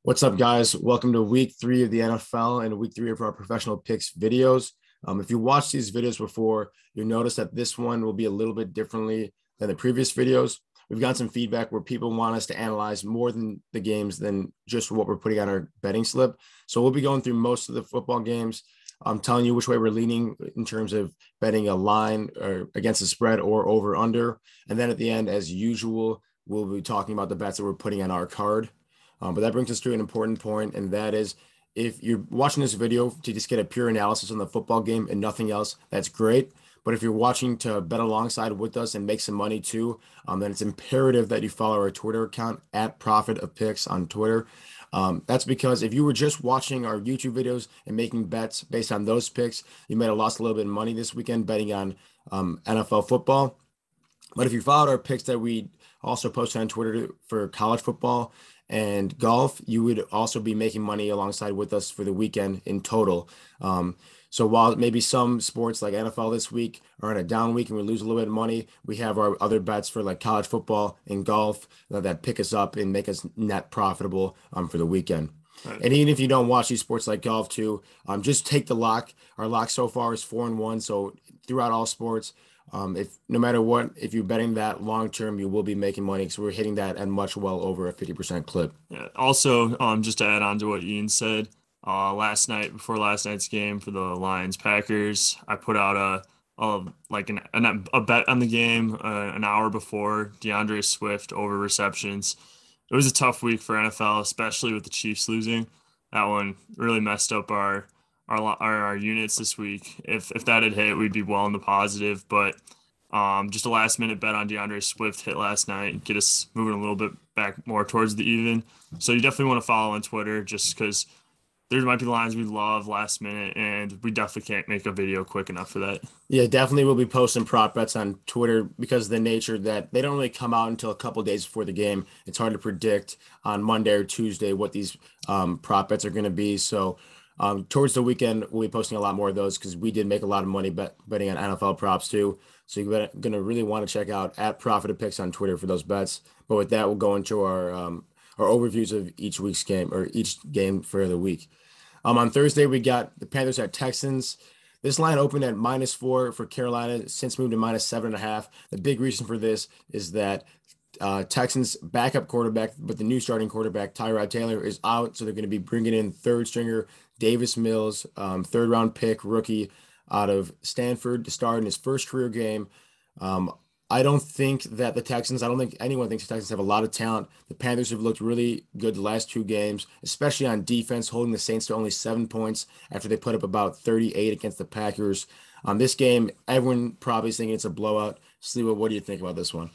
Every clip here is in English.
What's up, guys? Welcome to week 3 of the NFL and week 3 of our professional picks videos. If you watched these videos before, you'll notice that this one will be a little bit differently than the previous videos. We've gotten some feedback where people want us to analyze more than the games than just what we're putting on our betting slip. So we'll be going through most of the football games. I'm telling you which way we're leaning in terms of betting a line or against the spread or over under. And then at the end, as usual, we'll be talking about the bets that we're putting on our card. But that brings us to an important point, and that is if you're watching this video to just get a pure analysis on the football game and nothing else, that's great. But if you're watching to bet alongside with us and make some money too, then it's imperative that you follow our Twitter account at Profit of Picks on Twitter. That's because if you were just watching our YouTube videos and making bets based on those picks, you might have lost a little bit of money this weekend betting on NFL football. But if you followed our picks that we also posted on Twitter for college football and golf, you would also be making money alongside with us for the weekend in total. So while maybe some sports like NFL this week are in a down week and we lose a little bit of money, we have our other bets for like college football and golf that pick us up and make us net profitable for the weekend. Right. And even if you don't watch these sports like golf too, just take the lock. Our lock so far is 4-1. So throughout all sports, if no matter what, if you're betting that long term, you will be making money because we're hitting that at much well over a 50% clip. Yeah. Also, just to add on to what Ian said, last night before last night's game for the Lions Packers, I put out a bet on the game an hour before DeAndre Swift over receptions. It was a tough week for NFL, especially with the Chiefs losing. That one really messed up our units this week. If that had hit, we'd be well in the positive. But just a last minute bet on DeAndre Swift hit last night, get us moving a little bit back more towards the even. So you definitely want to follow on Twitter just because there might be lines we love last minute, and we definitely can't make a video quick enough for that. Yeah, definitely we'll be posting prop bets on Twitter because of the nature that they don't really come out until a couple days before the game. It's hard to predict on Monday or Tuesday what these prop bets are going to be. So towards the weekend, we'll be posting a lot more of those because we did make a lot of money betting on NFL props too. So you're going to really want to check out at Profit of Picks on Twitter for those bets. But with that, we'll go into our overviews of each week's game or each game for the week. On Thursday, we got the Panthers at Texans. This line opened at -4 for Carolina, since moved to -7.5. The big reason for this is that Texans backup quarterback, but the new starting quarterback, Tyrod Taylor, is out. So they're going to be bringing in third stringer Davis Mills, third round pick rookie out of Stanford to start in his first career game. Um, I don't think that the Texans, I don't think anyone thinks the Texans have a lot of talent. The Panthers have looked really good the last two games, especially on defense, holding the Saints to only 7 points after they put up about 38 against the Packers. This game, everyone probably is thinking it's a blowout. Sliwa, what do you think about this one?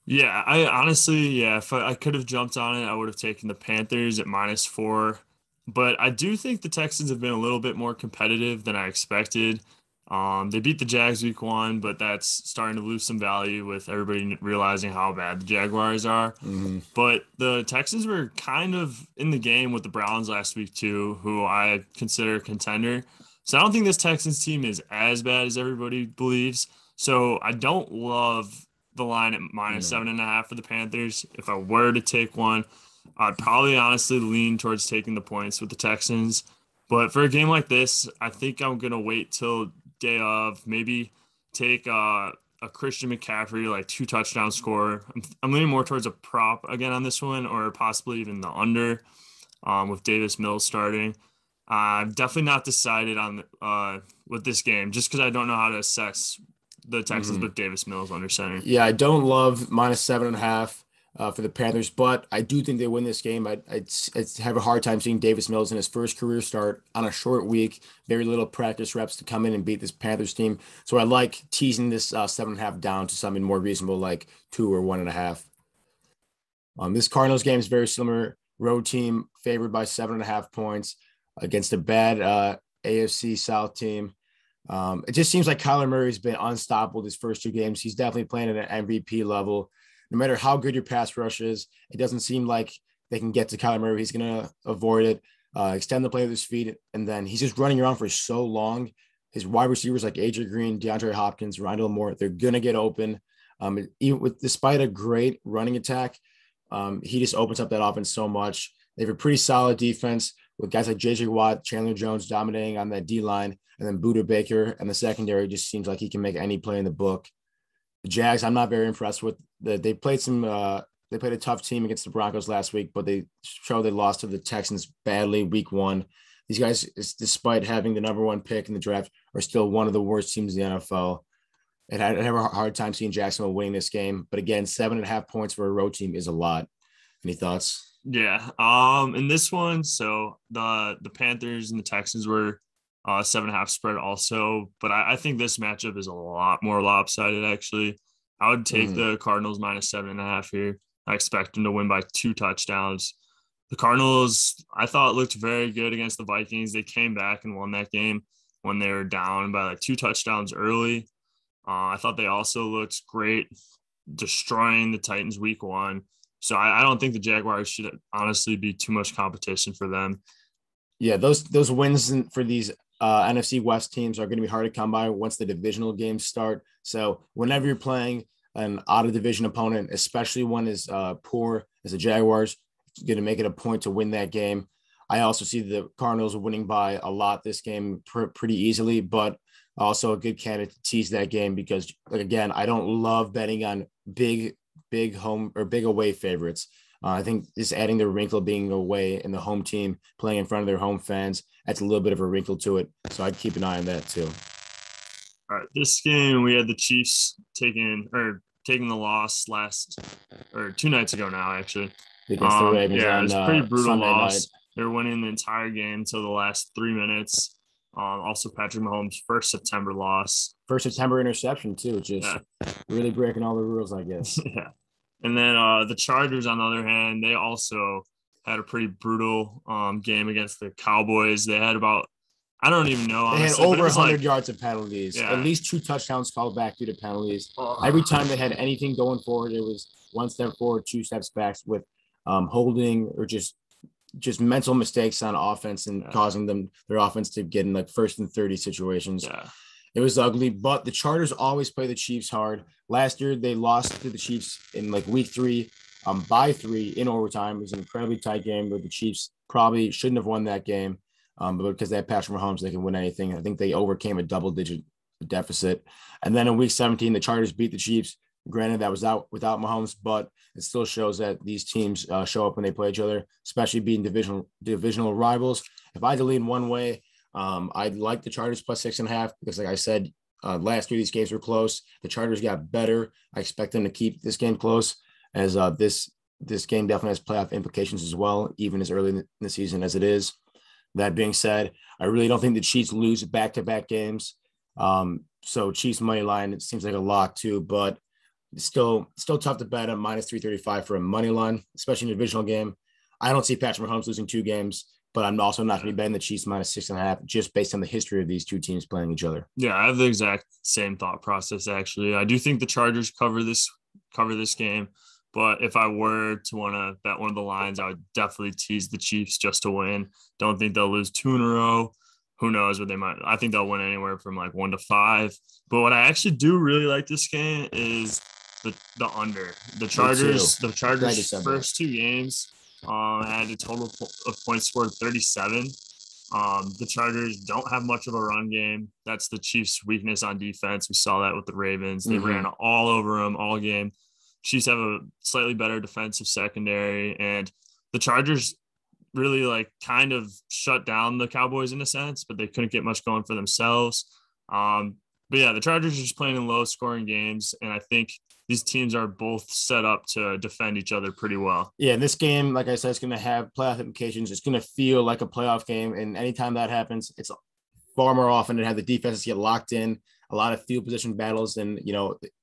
Yeah, I honestly, yeah, if I could have jumped on it, I would have taken the Panthers at -4. But I do think the Texans have been a little bit more competitive than I expected. They beat the Jags week 1, but that's starting to lose some value with everybody realizing how bad the Jaguars are. Mhm. But the Texans were kind of in the game with the Browns last week too, who I consider a contender. So I don't think this Texans team is as bad as everybody believes. So I don't love the line at minus No. 7.5 for the Panthers. If I were to take one, I'd probably honestly lean towards taking the points with the Texans. But for a game like this, I think I'm gonna wait till day of, maybe take a Christian McCaffrey like 2 touchdown score. I'm leaning more towards a prop again on this one, or possibly even the under with Davis Mills starting. I'm definitely not decided on with this game just because I don't know how to assess the Texans Mhm. with Davis Mills under center. Yeah, I don't love -7.5 for the Panthers, but I do think they win this game. I'd have a hard time seeing Davis Mills in his first career start on a short week, very little practice reps to come in and beat this Panthers team. So I like teasing this 7.5 down to something more reasonable, like 2 or 1.5. This Cardinals game is very similar. Road team favored by 7.5 points against a bad AFC South team. It just seems like Kyler Murray's been unstoppable these first two games. He's definitely playing at an MVP level. No matter how good your pass rush is, it doesn't seem like they can get to Kyler Murray. He's going to avoid it, extend the play with his feet, and then he's just running around for so long. His wide receivers like AJ Green, DeAndre Hopkins, Rondale Moore, they're going to get open. Even despite a great running attack, he just opens up that offense so much. They have a pretty solid defense with guys like J.J. Watt, Chandler Jones dominating on that D-line, and then Budda Baker, and the secondary just seems like he can make any play in the book. The Jags, I'm not very impressed with. They played they played a tough team against the Broncos last week, but they lost to the Texans badly week 1. These guys, despite having the number 1 pick in the draft, are still one of the worst teams in the NFL. And I have a hard time seeing Jacksonville winning this game. But again, 7.5 points for a road team is a lot. Any thoughts? Yeah. In this one, so the Panthers and the Texans were 7.5 spread also, but I think this matchup is a lot more lopsided. Actually, I would take the Cardinals minus 7.5 here. I expect them to win by 2 touchdowns. The Cardinals, I thought, looked very good against the Vikings. They came back and won that game when they were down by like 2 touchdowns early. I thought they also looked great destroying the Titans week 1. So I don't think the Jaguars should honestly be too much competition for them. Yeah, those wins for these NFC West teams are going to be hard to come by once the divisional games start. So whenever you're playing an out-of-division opponent, especially one as poor as the Jaguars, it's going to make it a point to win that game. I also see the Cardinals winning by a lot this game pretty easily, but also a good candidate to tease that game because, like, again, I don't love betting on big home or big away favorites. I think just adding the wrinkle being away and the home team playing in front of their home fans, that's a little bit of a wrinkle to it. So I'd keep an eye on that too. All right, this game we had the Chiefs taking the loss 2 nights ago now, actually. Against the Ravens. Yeah, it was a pretty brutal Sunday loss. Night. They were winning the entire game until the last 3 minutes. Also, Patrick Mahomes' first September loss. First September interception, too. Just really breaking all the rules, I guess. Yeah. And then the Chargers, on the other hand, they also had a pretty brutal game against the Cowboys. They had about, I don't even know. They honestly, had over 100 yards of penalties. Yeah. At least 2 touchdowns called back due to penalties. Every time they had anything going forward, it was 1 step forward, 2 steps back with holding or just mental mistakes on offense and causing their offense to get in like 1st and 30 situations. Yeah. It was ugly, but the Chargers always play the Chiefs hard. Last year, they lost to the Chiefs in like week 3 by 3 in overtime. It was an incredibly tight game where the Chiefs probably shouldn't have won that game, but because they had Patrick Mahomes, they can win anything. I think they overcame a double-digit deficit. And then in week 17, the Chargers beat the Chiefs. Granted, that was out without Mahomes, but it still shows that these teams show up when they play each other, especially being divisional rivals. If I had to lean one way, I'd like the Chargers plus 6.5 because, like I said, last year these games were close. The Chargers got better. I expect them to keep this game close, as this game definitely has playoff implications as well, even as early in the season as it is. That being said, I really don't think the Chiefs lose back-to-back games. So Chiefs money line, it seems like a lock too, but it's still tough to bet at minus 335 for a money line, especially in a divisional game. I don't see Patrick Mahomes losing 2 games, but I'm also not going to be betting the Chiefs minus 6.5 just based on the history of these 2 teams playing each other. Yeah, I have the exact same thought process, actually. I do think the Chargers cover this game, but if I were to want to bet one of the lines, I would definitely tease the Chiefs just to win. Don't think they'll lose 2 in a row. Who knows what they might. I think they'll win anywhere from like 1 to 5. But what I actually do really like this game is the under. The Chargers first 2 games had a total of points scored 37. The Chargers don't have much of a run game. That's the Chiefs' weakness on defense. We saw that with the Ravens. They ran all over them all game. Chiefs have a slightly better defensive secondary, and the Chargers really like kind of shut down the Cowboys in a sense, but they couldn't get much going for themselves. But yeah, the Chargers are just playing in low scoring games, and I think these teams are both set up to defend each other pretty well. Yeah, this game, like I said, it's going to have playoff implications. It's going to feel like a playoff game, and anytime that happens, it's far more often to have the defenses get locked in, a lot of field position battles, and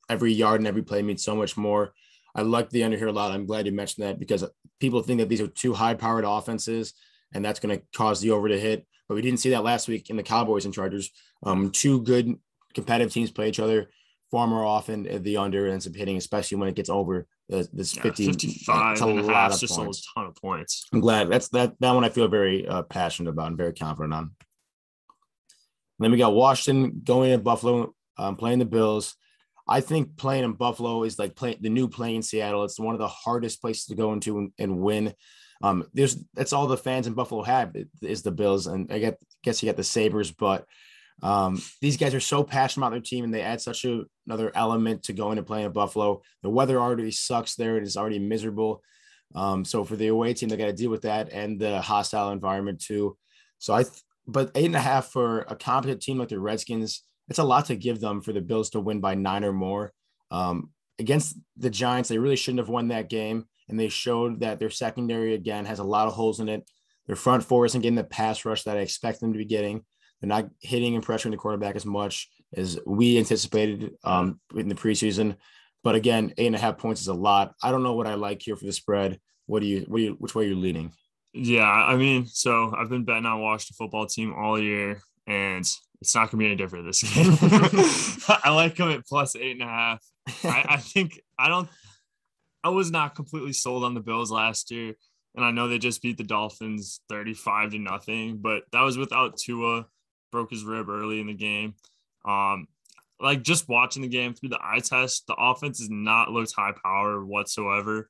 every yard and every play means so much more. I like the under here a lot. I'm glad you mentioned that because people think that these are 2 high-powered offenses, and that's going to cause the over to hit. But we didn't see that last week in the Cowboys and Chargers. 2 good competitive teams play each other far more often. The under ends up hitting, especially when it gets over this 55. It's a lot of just points. A ton of points. I'm glad that one I feel very passionate about and very confident on. And then we got Washington going to Buffalo, playing the Bills. I think playing in Buffalo is like the new playing in Seattle. It's one of the hardest places to go into and win. That's all the fans in Buffalo have is the Bills, and guess you got the Sabres, but these guys are so passionate about their team, and they add such another element to going and playing in Buffalo. The weather already sucks there; it is already miserable. So for the away team, they got to deal with that and the hostile environment too. But 8.5 for a competent team like the Redskins, it's a lot to give them for the Bills to win by 9 or more. Against the Giants, they really shouldn't have won that game, and they showed that their secondary again has a lot of holes in it. Their front four isn't getting the pass rush that I expect them to be getting. They're not hitting and pressuring the quarterback as much as we anticipated in the preseason. But again, 8.5 points is a lot. I don't know what I like here for the spread. Which way are you leaning? Yeah, I mean, so I've been betting on Washington football team all year, and it's not going to be any different this game. I like them at plus 8.5. I was not completely sold on the Bills last year, and I know they just beat the Dolphins 35-0, but that was without Tua. Broke his rib early in the game. Like just watching the game through the eye test, the offense has not looked high power whatsoever.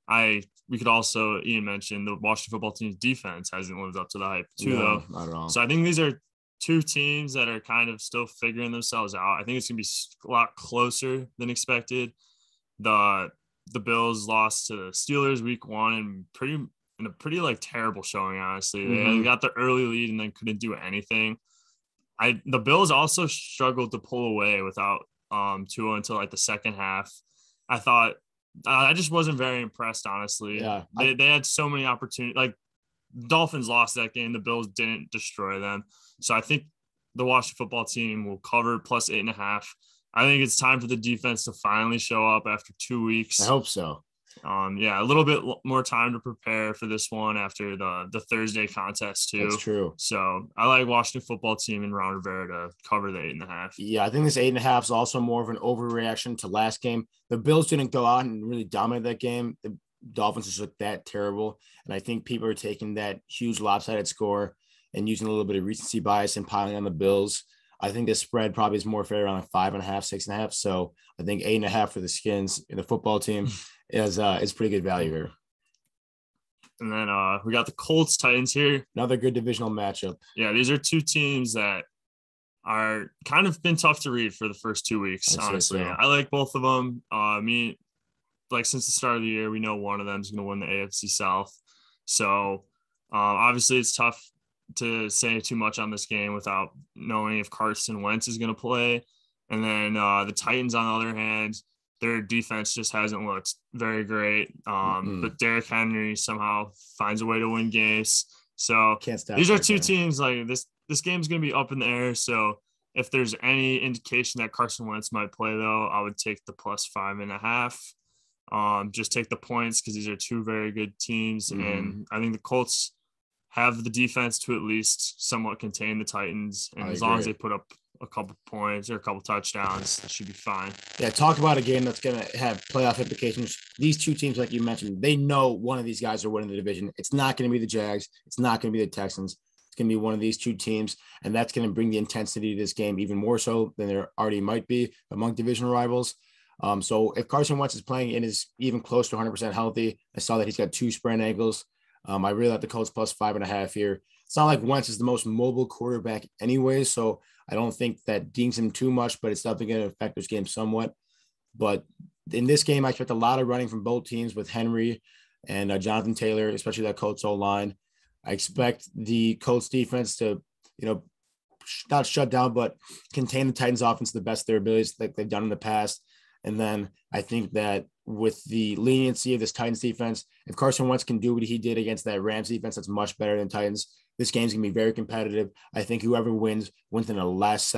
We could also, Ian mentioned, the Washington football team's defense hasn't lived up to the hype too, though. Not at all. So I think these are two teams that are kind of still figuring themselves out. I think it's going to be a lot closer than expected. The Bills lost to the Steelers week 1 and in a pretty like terrible showing, honestly. They got the early lead and then couldn't do anything. The Bills also struggled to pull away without Tua until like the second half. I thought I just wasn't very impressed, honestly. Yeah, they had so many opportunities. Like Dolphins lost that game, the Bills didn't destroy them. So I think the Washington football team will cover plus 8.5. I think it's time for the defense to finally show up after 2 weeks. I hope so. A little bit more time to prepare for this one after the Thursday contest too. That's true. So I like Washington football team and Ron Rivera to cover the 8.5. Yeah, I think this 8.5 is also more of an overreaction to last game. The Bills didn't go out and really dominate that game. The Dolphins just looked that terrible, and I think people are taking that huge lopsided score and using a little bit of recency bias and piling on the Bills. I think the spread probably is more fair around like 5.5, 6.5. So I think 8.5 for the Skins and the football team is pretty good value here. And then we got the Colts Titans here. Another good divisional matchup. Yeah, these are two teams that are kind of been tough to read for the first 2 weeks, honestly. So. I like both of them. Since the start of the year, we know one of them is going to win the AFC South. So obviously it's tough to say too much on this game without knowing if Carson Wentz is going to play. And then the Titans, on the other hand, their defense just hasn't looked very great. But Derrick Henry somehow finds a way to win games. So these are two teams like this game's going to be up in the air. So if there's any indication that Carson Wentz might play, though, I would take the plus 5.5. Just take the points because these are two very good teams. And I think the Colts have the defense to at least somewhat contain the Titans. And as long as they put up a couple points or a couple touchdowns, it should be fine. Yeah, talk about a game that's going to have playoff implications. These two teams, like you mentioned, they know one of these guys are winning the division. It's not going to be the Jags. It's not going to be the Texans. It's going to be one of these two teams, and that's going to bring the intensity to this game even more so than there already might be among division rivals. So if Carson Wentz is playing and is even close to 100% healthy, I saw that he's got 2 sprained ankles. I really like the Colts plus 5.5 here. It's not like Wentz is the most mobile quarterback anyway, so I don't think that dings him too much, but it's definitely going to affect this game somewhat. But in this game, I expect a lot of running from both teams with Henry and Jonathan Taylor, especially that Colts O-line. I expect the Colts defense to, not shut down, but contain the Titans offense to the best of their abilities like they've done in the past. And then I think that with the leniency of this Titans defense, if Carson Wentz can do what he did against that Rams defense, that's much better than Titans. This game's going to be very competitive. I think whoever wins in a last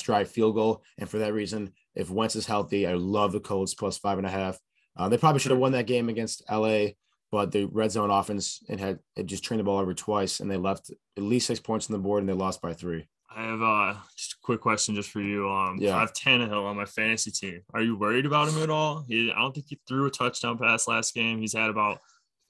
drive field goal. And for that reason, if Wentz is healthy, I love the Colts plus 5.5. They probably should have won that game against LA, but the red zone offense had just turned the ball over twice, and they left at least 6 points on the board, and they lost by 3. I have just a quick question just for you. I have Tannehill on my fantasy team. Are you worried about him at all? I don't think he threw a touchdown pass last game. He's had about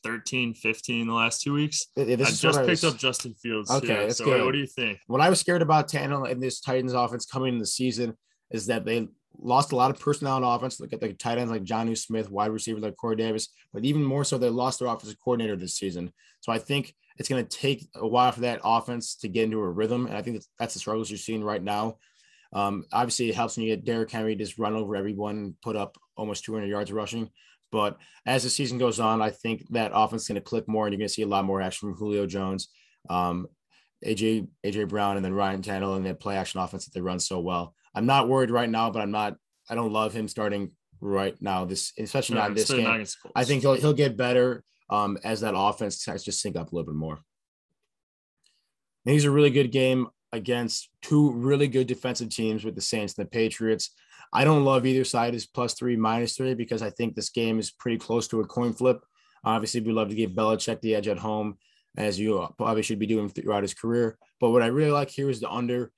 13, 15 the last 2 weeks. I just picked up Justin Fields. Okay, that's so good. What do you think? What I was scared about Tannehill in this Titans offense coming in the season is that they lost a lot of personnel on offense. Look at the tight ends like Jonnu Smith, wide receiver like Corey Davis, but even more so, they lost their offensive coordinator this season. So I think it's going to take a while for that offense to get into a rhythm. And I think that's the struggles you're seeing right now. Obviously, it helps when you get Derrick Henry just run over everyone, put up almost 200 yards rushing. But as the season goes on, I think that offense is going to click more, and you're going to see a lot more action from Julio Jones, AJ Brown, and then Ryan Tannehill, and that play action offense that they run so well. I'm not worried right now, but I don't love him starting right now. Especially not in this game. I think he'll get better as that offense starts to sync up a little bit more. And he's a really good game against two really good defensive teams with the Saints and the Patriots. I don't love either side as +3, -3, because I think this game is pretty close to a coin flip. Obviously, we love to give Belichick the edge at home, as you probably should be doing throughout his career. But what I really like here is the under.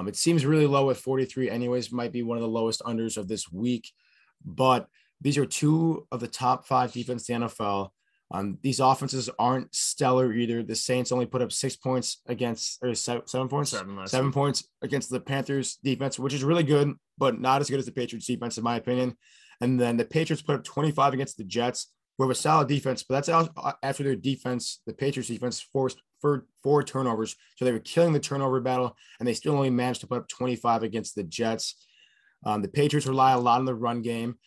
It seems really low at 43 anyways, might be one of the lowest unders of this week. But these are two of the top 5 defense in the NFL. These offenses aren't stellar either. The Saints only put up 6 points against, or 7 points? 7 points against the Panthers defense, which is really good, but not as good as the Patriots defense, in my opinion. And then the Patriots put up 25 against the Jets, who have a solid defense, but that's after their defense, the Patriots defense forced four turnovers. So they were killing the turnover battle, and they still only managed to put up 25 against the Jets. The Patriots rely a lot on the run game,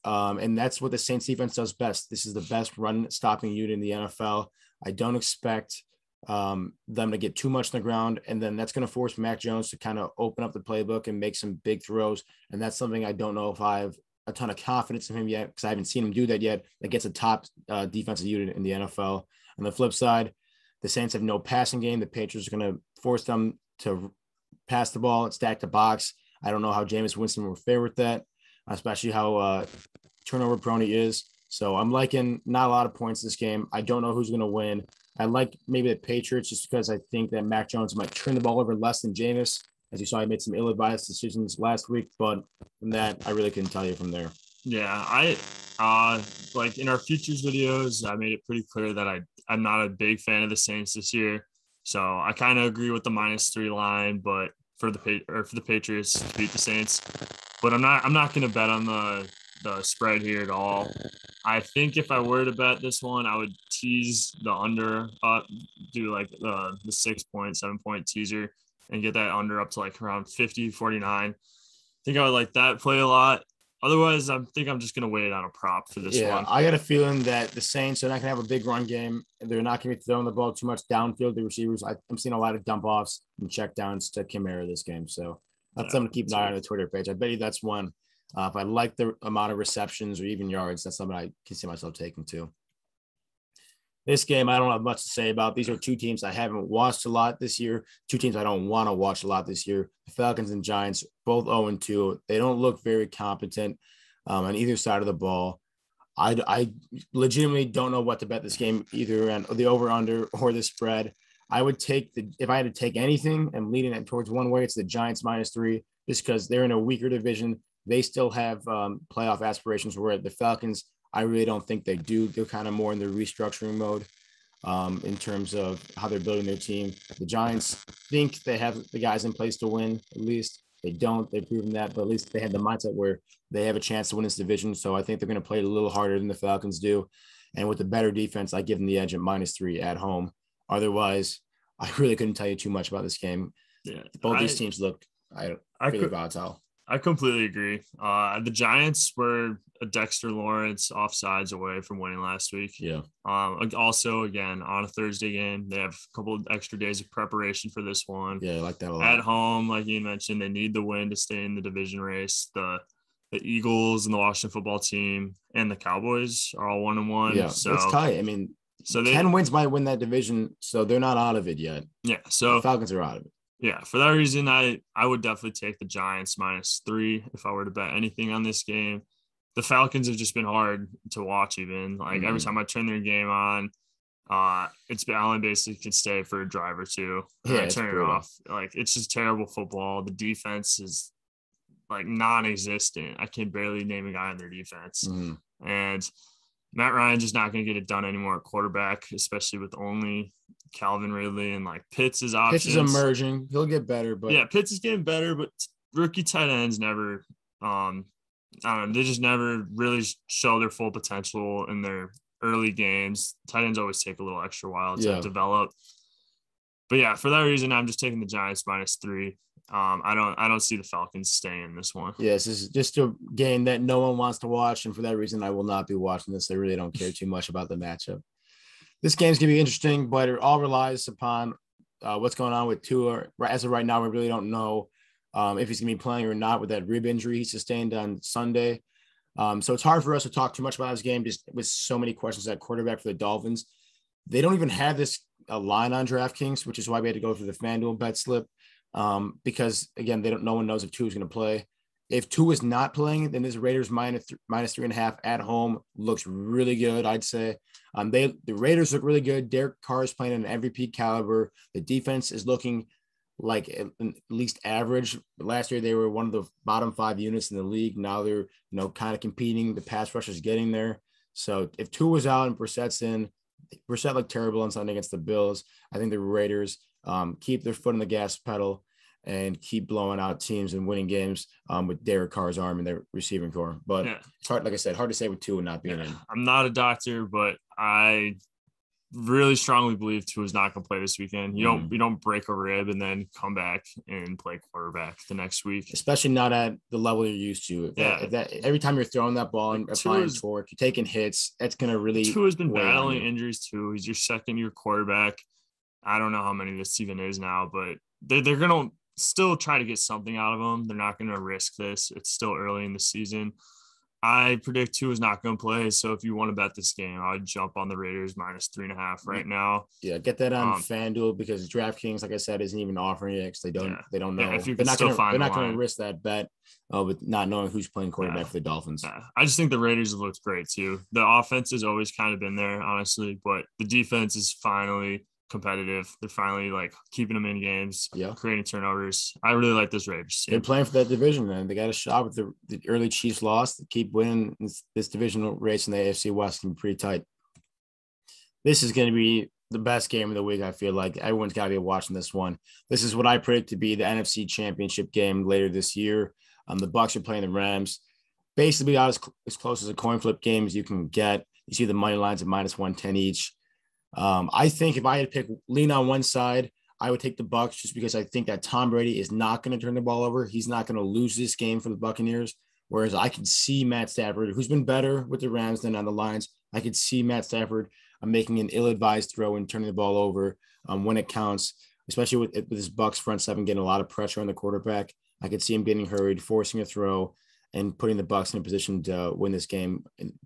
and that's what the Saints defense does best. This is the best run-stopping unit in the NFL. I don't expect them to get too much on the ground, and then that's going to force Mac Jones to kind of open up the playbook and make some big throws, and that's something I don't know if I have a ton of confidence in him yet, because I haven't seen him do that yet. That gets a top defensive unit in the NFL. On the flip side, the Saints have no passing game. The Patriots are going to force them to pass the ball and stack the box. I don't know how Jameis Winston will fare with that, especially how turnover prone he is. So I'm liking not a lot of points this game. I don't know who's going to win. I like maybe the Patriots just because I think that Mac Jones might turn the ball over less than Jameis. As you saw, he made some ill-advised decisions last week, but from that, I really couldn't tell you from there. Yeah, I like in our futures videos, I made it pretty clear that I'm not a big fan of the Saints this year. So I kind of agree with the -3 line, but for the Patriots to beat the Saints. But I'm not going to bet on the spread here at all. I think if I were to bet this one, I would tease the under up, do like the 6 point, 7 point teaser, and get that under up to like around 50, 49. I think I would like that play a lot. Otherwise, I think I'm just going to wait on a prop for this one. I got a feeling that the Saints are not going to have a big run game. They're not going to be throwing the ball too much downfield. The receivers, I'm seeing a lot of dump offs and check downs to Kamara this game. So that's something to keep an eye on the Twitter page. I bet you that's one. If I like the amount of receptions or even yards, that's something I can see myself taking too. This game, I don't have much to say about. These are two teams I haven't watched a lot this year. Two teams I don't want to watch a lot this year. The Falcons and Giants, both 0-2. They don't look very competent on either side of the ball. I legitimately don't know what to bet this game, either on the over-under or the spread. I would take if I had to take anything and leading it towards one way, it's the Giants -3, just because they're in a weaker division. They still have playoff aspirations, where the Falcons, I really don't think they do. They're kind of more in the restructuring mode in terms of how they're building their team. The Giants think they have the guys in place to win, at least. They don't. They've proven that, but at least they have the mindset where they have a chance to win this division. So I think they're going to play it a little harder than the Falcons do. And with the better defense, I give them the edge at -3 at home. Otherwise, I really couldn't tell you too much about this game. Yeah, both these teams look really volatile. I completely agree. The Giants were a Dexter Lawrence offsides away from winning last week. Yeah. Also, again, on a Thursday game, they have a couple of extra days of preparation for this one. Yeah, I like that a lot. At home, like you mentioned, they need the win to stay in the division race. The Eagles and the Washington football team and the Cowboys are all 1-1. Yeah, so it's tight. I mean, 10 wins might win that division, so they're not out of it yet. Yeah, so the Falcons are out of it. Yeah, for that reason, I would definitely take the Giants -3 if I were to bet anything on this game. The Falcons have just been hard to watch even. Like, every time I turn their game on, it's Allen basically can stay for a drive or two. Yeah, I turn it off. Like, it's just terrible football. The defense is, like, non-existent. I can barely name a guy on their defense. And Matt Ryan's just not going to get it done anymore at quarterback, especially with only Calvin Ridley and like Pitts' options. Pitts is emerging. He'll get better, but yeah, Pitts is getting better, but rookie tight ends never I don't know. They just never really show their full potential in their early games. Tight ends always take a little extra while to develop. But yeah, for that reason, I'm just taking the Giants -3. I don't see the Falcons staying in this one. Yes, this is just a game that no one wants to watch, and for that reason, I will not be watching this. I really don't care too much about the matchup. This game's gonna be interesting, but it all relies upon what's going on with Tua. As of right now, we really don't know if he's gonna be playing or not with that rib injury he sustained on Sunday. So it's hard for us to talk too much about this game, just with so many questions at quarterback for the Dolphins. They don't even have this line on DraftKings, which is why we had to go through the FanDuel bet slip. Because again, no one knows if Tua is going to play. If Tua is not playing, then this Raiders -3.5 at home looks really good. I'd say the Raiders look really good. Derek Carr is playing at an MVP caliber. The defense is looking like at least average. Last year they were one of the bottom 5 units in the league. Now they're kind of competing. The pass rush is getting there. So if Tua was out and Brissett's in, Brissett looked terrible on Sunday against the Bills. I think the Raiders keep their foot on the gas pedal and keep blowing out teams and winning games with Derek Carr's arm and their receiving core. But it's hard, like I said, hard to say with Tua not being in. I'm not a doctor, but I really strongly believe Tua is not going to play this weekend. You don't break a rib and then come back and play quarterback the next week, especially not at the level you're used to. If that every time you're throwing that ball and applying torque, you're taking hits, that's going to really. Tua has been battling injuries too. He's your second-year quarterback. I don't know how many this even is now, but they're going to still try to get something out of him. They're not going to risk this. It's still early in the season. I predict Tua is not going to play. So if you want to bet this game, I'd jump on the Raiders -3.5 right now. Yeah, get that on FanDuel because DraftKings, like I said, isn't even offering it because they don't know. If you they're not going to risk that bet with not knowing who's playing quarterback for the Dolphins. I just think the Raiders have looked great too. The offense has always kind of been there, honestly, but the defense is finally competitive. They're finally keeping them in games, creating turnovers. I really like this Raiders team. They're playing for that division, man. They got a shot with the early Chiefs loss to keep winning this divisional race in the AFC West can be pretty tight. This is going to be the best game of the week. I feel like everyone's got to be watching this one. This is what I predict to be the NFC Championship game later this year. The Bucs are playing the Rams. Basically, as close as a coin flip game as you can get. You see the money lines at -110 each. I think if I had to lean on one side, I would take the Bucs just because I think that Tom Brady is not going to turn the ball over. He's not going to lose this game for the Buccaneers. Whereas I can see Matt Stafford, who's been better with the Rams than on the Lions. I could see Matt Stafford making an ill-advised throw and turning the ball over when it counts, especially with his Bucs front seven getting a lot of pressure on the quarterback. I could see him getting hurried, forcing a throw, and putting the Bucs in a position to win this game,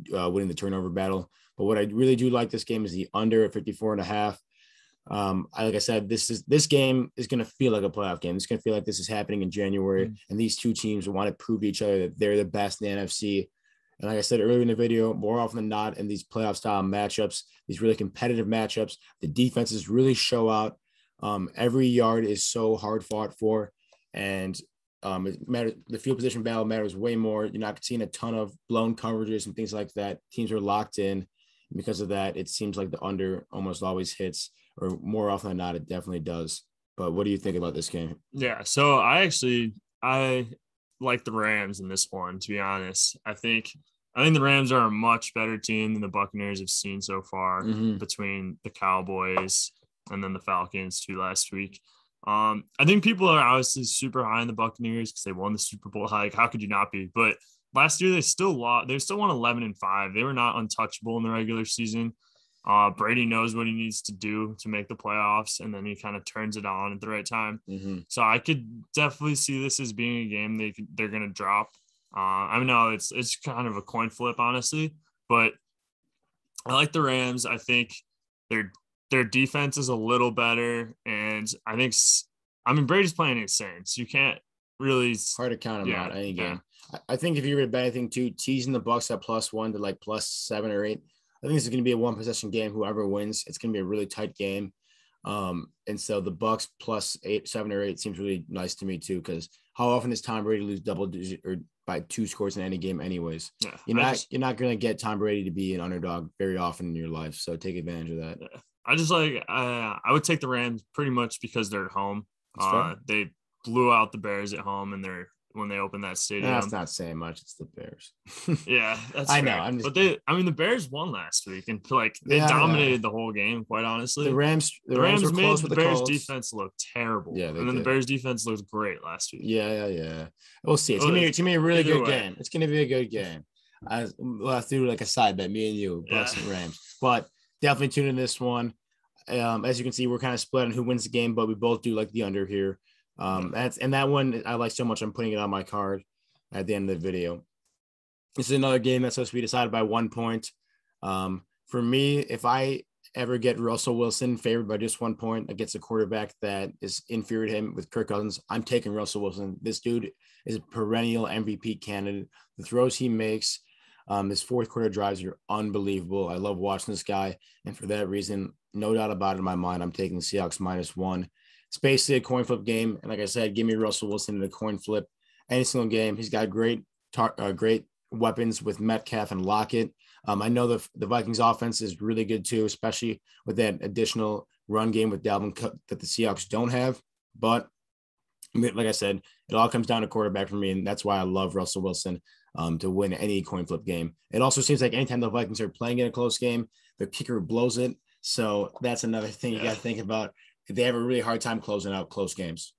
winning the turnover battle. But what I really do like this game is the under at 54.5. Like I said, this game is going to feel like a playoff game. It's going to feel like this is happening in January, and these two teams want to prove to each other that they're the best in the NFC. And like I said earlier in the video, more often than not in these playoff style matchups, these really competitive matchups, the defenses really show out. Every yard is so hard fought for, and it matters. The field position battle matters way more. You're not seeing a ton of blown coverages and things like that. Teams are locked in. And because of that, it seems like the under almost always hits, or more often than not, it definitely does. But what do you think about this game? Yeah, so I like the Rams in this one, to be honest. I think the Rams are a much better team than the Buccaneers have seen so far, between the Cowboys and then the Falcons too last week. I think people are obviously super high on the Buccaneers because they won the Super Bowl. How could you not be? But last year they still lost. They still won 11-5. They were not untouchable in the regular season. Brady knows what he needs to do to make the playoffs, and then he kind of turns it on at the right time. So I could definitely see this as being a game they're going to drop. I know it's kind of a coin flip, honestly, but I like the Rams. I think their defense is a little better, and Brady's playing insane, so you can't really. It's hard to count him out any game. I think if you were to bet anything too, teasing the Bucs at +1 to +7 or 8. I think this is going to be a one possession game. Whoever wins, it's going to be a really tight game. And so the Bucs +8, 7 or 8 seems really nice to me too, because how often does Tom Brady lose double digit or by 2 scores in any game anyways? Yeah, you're not going to get Tom Brady to be an underdog very often in your life. So take advantage of that. Yeah. I would take the Rams pretty much because they're at home. They blew out the Bears at home, and they're when they opened that stadium. That's not saying much. It's the Bears. Yeah, that's I fair. know. But the Bears won last week, and they dominated the whole game. Quite honestly, the Rams were made close with the the Bears Colts. defense look terrible. Yeah, and then the Bears defense looked great last week. Yeah. We'll see. It's gonna be a really good game. It's gonna be a good game. We'll have to do like a side bet, me and you, Bucks and Rams. But definitely tune in this one. As you can see, we're kind of split on who wins the game, but we both do like the under here. That one I like so much. I'm putting it on my card at the end of the video. This is another game that's supposed to be decided by 1 point. For me, if I ever get Russell Wilson favored by just 1 point against a quarterback that is inferior to him with Kirk Cousins, I'm taking Russell Wilson. This dude is a perennial MVP candidate. The throws he makes, his fourth quarter drives are unbelievable. I love watching this guy. And for that reason, no doubt about it in my mind, I'm taking the Seahawks -1. It's basically a coin flip game. And like I said, give me Russell Wilson in a coin flip any single game. He's got great weapons with Metcalf and Lockett. I know the Vikings offense is really good too, especially with that additional run game with Dalvin Cook that the Seahawks don't have. But like I said, it all comes down to quarterback for me, and that's why I love Russell Wilson to win any coin flip game. It also seems like anytime the Vikings are playing in a close game, the kicker blows it. So that's another thing you got to think about. They have a really hard time closing out close games.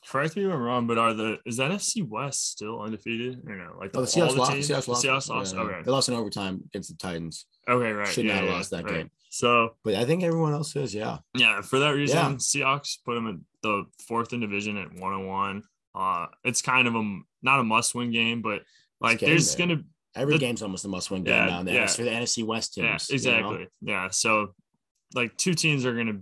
Correct me if I'm wrong, but is the NFC West still undefeated or no? Like the Seahawks lost. The Seahawks lost. Yeah. Okay, they lost in overtime against the Titans. Okay, right. Should not have lost that game. So, but I think everyone else is. Yeah. For that reason, Seahawks put them at the fourth in division at 101. It's kind of not a must-win game, but like there's gonna every game's almost a must-win game now. For the NFC West teams. Yeah, exactly. You know? Yeah, so like two teams are gonna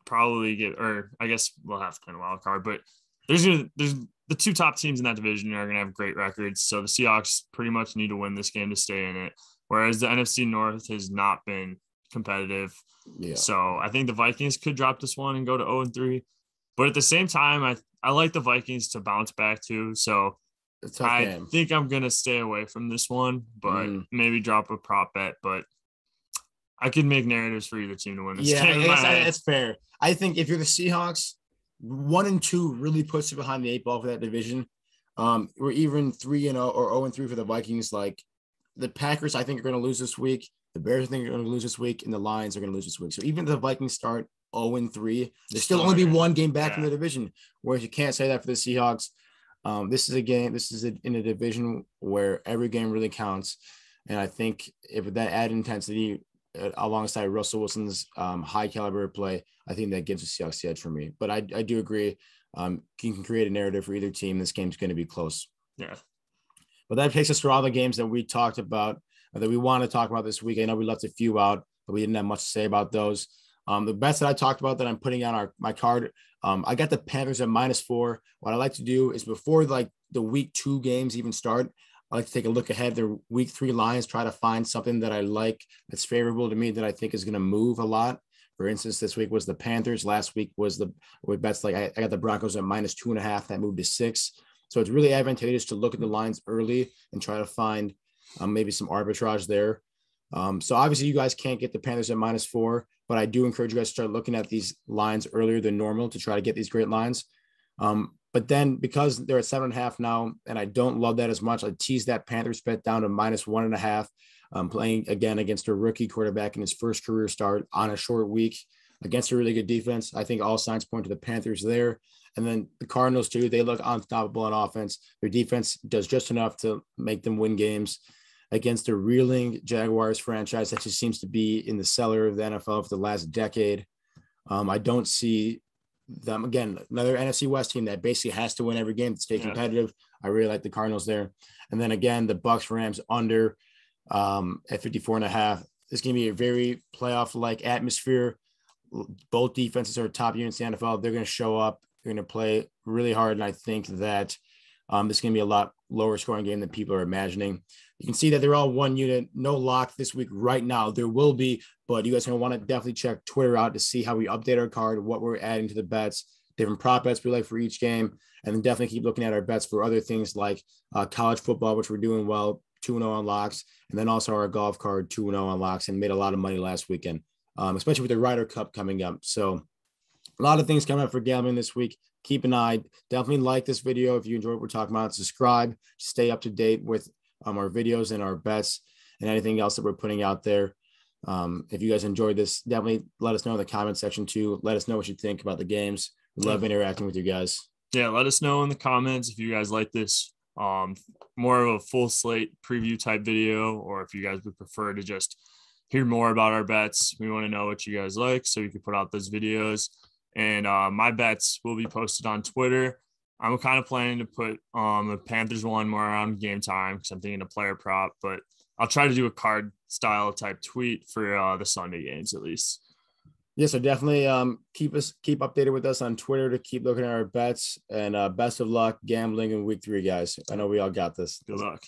probably get, or I guess we'll have to play a wild card, but there's the two top teams in that division are gonna have great records. So the Seahawks pretty much need to win this game to stay in it, whereas the NFC North has not been competitive. Yeah. So I think the Vikings could drop this one and go to 0-3, but at the same time, I like the Vikings to bounce back too. So I think I'm gonna stay away from this one, but maybe drop a prop bet. But I could make narratives for either team to win this game. Yeah, that's fair. I think if you're the Seahawks, 1-2 really puts you behind the 8 ball for that division. We're even 3-0 or 0-3 for the Vikings. Like the Packers, I think are going to lose this week. The Bears, I think are going to lose this week, and the Lions are going to lose this week. So even if the Vikings start 0-3, there's still only be one game back in the division. Whereas you can't say that for the Seahawks. This is a game. This is in a division where every game really counts, and I think if that added intensity alongside Russell Wilson's high caliber play, I think that gives the Seahawks the edge for me. But I do agree. You can create a narrative for either team. This game's going to be close. Yeah. But that takes us through all the games that we talked about, that we want to talk about this week. I know we left a few out, but we didn't have much to say about those. The bets that I talked about that I'm putting on my card, I got the Panthers at -4. What I like to do is before like the week 2 games even start, I like to take a look ahead. The week 3 lines, try to find something that I like that's favorable to me that I think is going to move a lot. For instance, this week was the Panthers. Last week was with bets like I got the Broncos at -2.5. That moved to 6. So it's really advantageous to look at the lines early and try to find maybe some arbitrage there. So obviously you guys can't get the Panthers at -4, but I do encourage you guys to start looking at these lines earlier than normal to try to get these great lines. But then because they're at 7.5 now, and I don't love that as much, I tease that Panthers bet down to -1.5. Playing again against a rookie quarterback in his first career start on a short week against a really good defense. I think all signs point to the Panthers there. And then the Cardinals too, they look unstoppable on offense. Their defense does just enough to make them win games against a reeling Jaguars franchise that just seems to be in the cellar of the NFL for the last decade. I don't see them, again, another NFC West team that basically has to win every game to stay competitive. I really like the Cardinals there. And then again, the Bucks Rams under at 54.5. This is going to be a very playoff-like atmosphere. Both defenses are top units in the NFL. They're going to show up. They're going to play really hard. And I think that this is going to be a lot lower scoring game than people are imagining. You can see that they're all one unit. No lock this week right now. There will be, but you guys are going to want to definitely check Twitter out to see how we update our card, what we're adding to the bets, different prop bets we like for each game. And then definitely keep looking at our bets for other things like college football, which we're doing well, 2-0 on locks. And then also our golf card, 2-0 on locks, and made a lot of money last weekend, especially with the Ryder Cup coming up. So a lot of things coming up for gambling this week. keep an eye. Definitely like this video if you enjoyed what we're talking about. Subscribe, stay up to date with our videos and our bets and anything else that we're putting out there. If you guys enjoyed this, definitely let us know in the comment section too. Let us know what you think about the games. We love interacting with you guys. Yeah, let us know in the comments if you guys like this more of a full slate preview type video, or if you guys would prefer to just hear more about our bets. We want to know what you guys like so we can put out those videos. And my bets will be posted on Twitter. I'm kind of planning to put the Panthers one more around game time because I'm thinking a player prop, but I'll try to do a card style type tweet for the Sunday games at least. Yeah, so definitely keep updated with us on Twitter to keep looking at our bets, and best of luck gambling in week 3, guys. I know we all got this. Good luck.